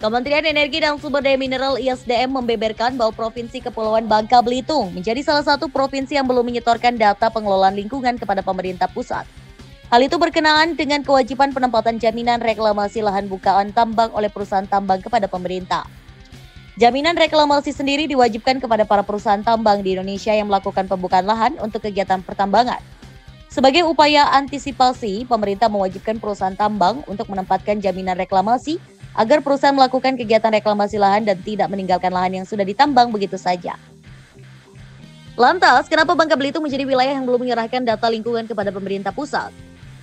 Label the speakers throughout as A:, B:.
A: Kementerian Energi dan Sumber Daya Mineral (ISDM) membeberkan bahwa Provinsi Kepulauan Bangka Belitung menjadi salah satu provinsi yang belum menyetorkan data pengelolaan lingkungan kepada pemerintah pusat. Hal itu berkenaan dengan kewajiban penempatan jaminan reklamasi lahan bukaan tambang oleh perusahaan tambang kepada pemerintah. Jaminan reklamasi sendiri diwajibkan kepada para perusahaan tambang di Indonesia yang melakukan pembukaan lahan untuk kegiatan pertambangan. Sebagai upaya antisipasi, pemerintah mewajibkan perusahaan tambang untuk menempatkan jaminan reklamasi agar perusahaan melakukan kegiatan reklamasi lahan dan tidak meninggalkan lahan yang sudah ditambang begitu saja. Lantas, kenapa Bangka Belitung menjadi wilayah yang belum menyerahkan data lingkungan kepada pemerintah pusat?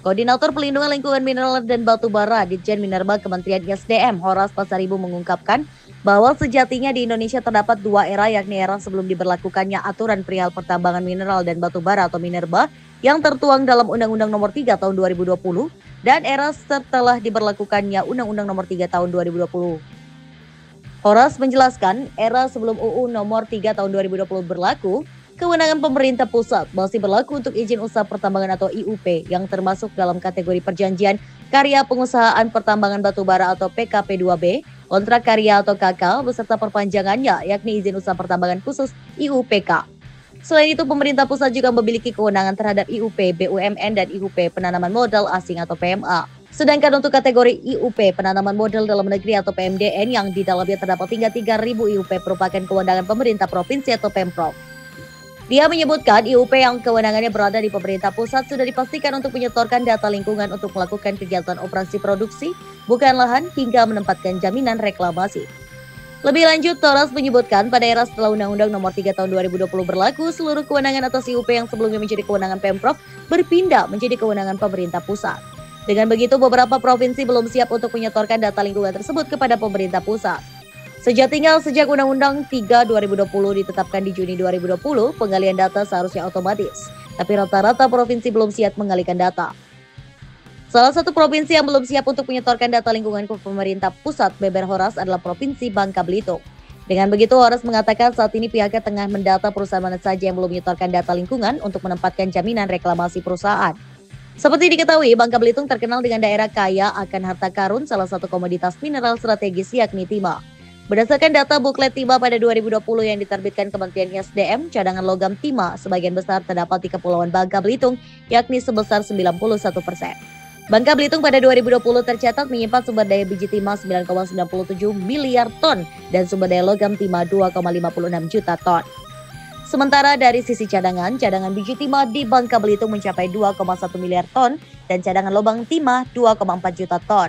A: Koordinator Pelindungan Lingkungan Mineral dan Batubara Ditjen Minerba Kementerian ISDM, Horas Pasaribu mengungkapkan bahwa sejatinya di Indonesia terdapat dua era, yakni era sebelum diberlakukannya aturan perihal pertambangan mineral dan batubara atau Minerba yang tertuang dalam Undang-Undang Nomor 3 Tahun 2020 dan era setelah diberlakukannya Undang-Undang Nomor 3 Tahun 2020. Horas menjelaskan, era sebelum UU Nomor 3 Tahun 2020 berlaku, kewenangan pemerintah pusat masih berlaku untuk izin usaha pertambangan atau IUP yang termasuk dalam kategori perjanjian karya pengusahaan pertambangan batubara atau PKP2B, kontrak karya atau KK beserta perpanjangannya yakni izin usaha pertambangan khusus IUPK. Selain itu, pemerintah pusat juga memiliki kewenangan terhadap IUP, BUMN, dan IUP penanaman modal asing atau PMA. Sedangkan untuk kategori IUP penanaman modal dalam negeri atau PMDN yang di dalamnya terdapat hingga 3.000 IUP merupakan kewenangan pemerintah provinsi atau Pemprov. Dia menyebutkan IUP yang kewenangannya berada di pemerintah pusat sudah dipastikan untuk menyetorkan data lingkungan untuk melakukan kegiatan operasi produksi, bukan lahan, hingga menempatkan jaminan reklamasi. Lebih lanjut, Horas menyebutkan pada era setelah Undang-Undang Nomor 3 Tahun 2020 berlaku, seluruh kewenangan atas IUP yang sebelumnya menjadi kewenangan Pemprov berpindah menjadi kewenangan pemerintah pusat. Dengan begitu, beberapa provinsi belum siap untuk menyetorkan data lingkungan tersebut kepada pemerintah pusat. Sejatinya, sejak Undang-Undang 3 2020 ditetapkan di Juni 2020, penggalian data seharusnya otomatis. Tapi rata-rata provinsi belum siap mengalihkan data. Salah satu provinsi yang belum siap untuk menyetorkan data lingkungan ke pemerintah pusat, beber Horas, adalah Provinsi Bangka Belitung. Dengan begitu, Horas mengatakan saat ini pihaknya tengah mendata perusahaan mana saja yang belum menyetorkan data lingkungan untuk menempatkan jaminan reklamasi perusahaan. Seperti diketahui, Bangka Belitung terkenal dengan daerah kaya akan harta karun, salah satu komoditas mineral strategis yakni timah. Berdasarkan data buklet timah pada 2020 yang diterbitkan Kementerian ISDM, cadangan logam timah sebagian besar terdapat di Kepulauan Bangka Belitung, yakni sebesar 91%. Bangka Belitung pada 2020 tercatat menyimpan sumber daya biji timah 9,97 miliar ton dan sumber daya logam timah 2,56 juta ton. Sementara dari sisi cadangan biji timah di Bangka Belitung mencapai 2,1 miliar ton dan cadangan lubang timah 2,4 juta ton.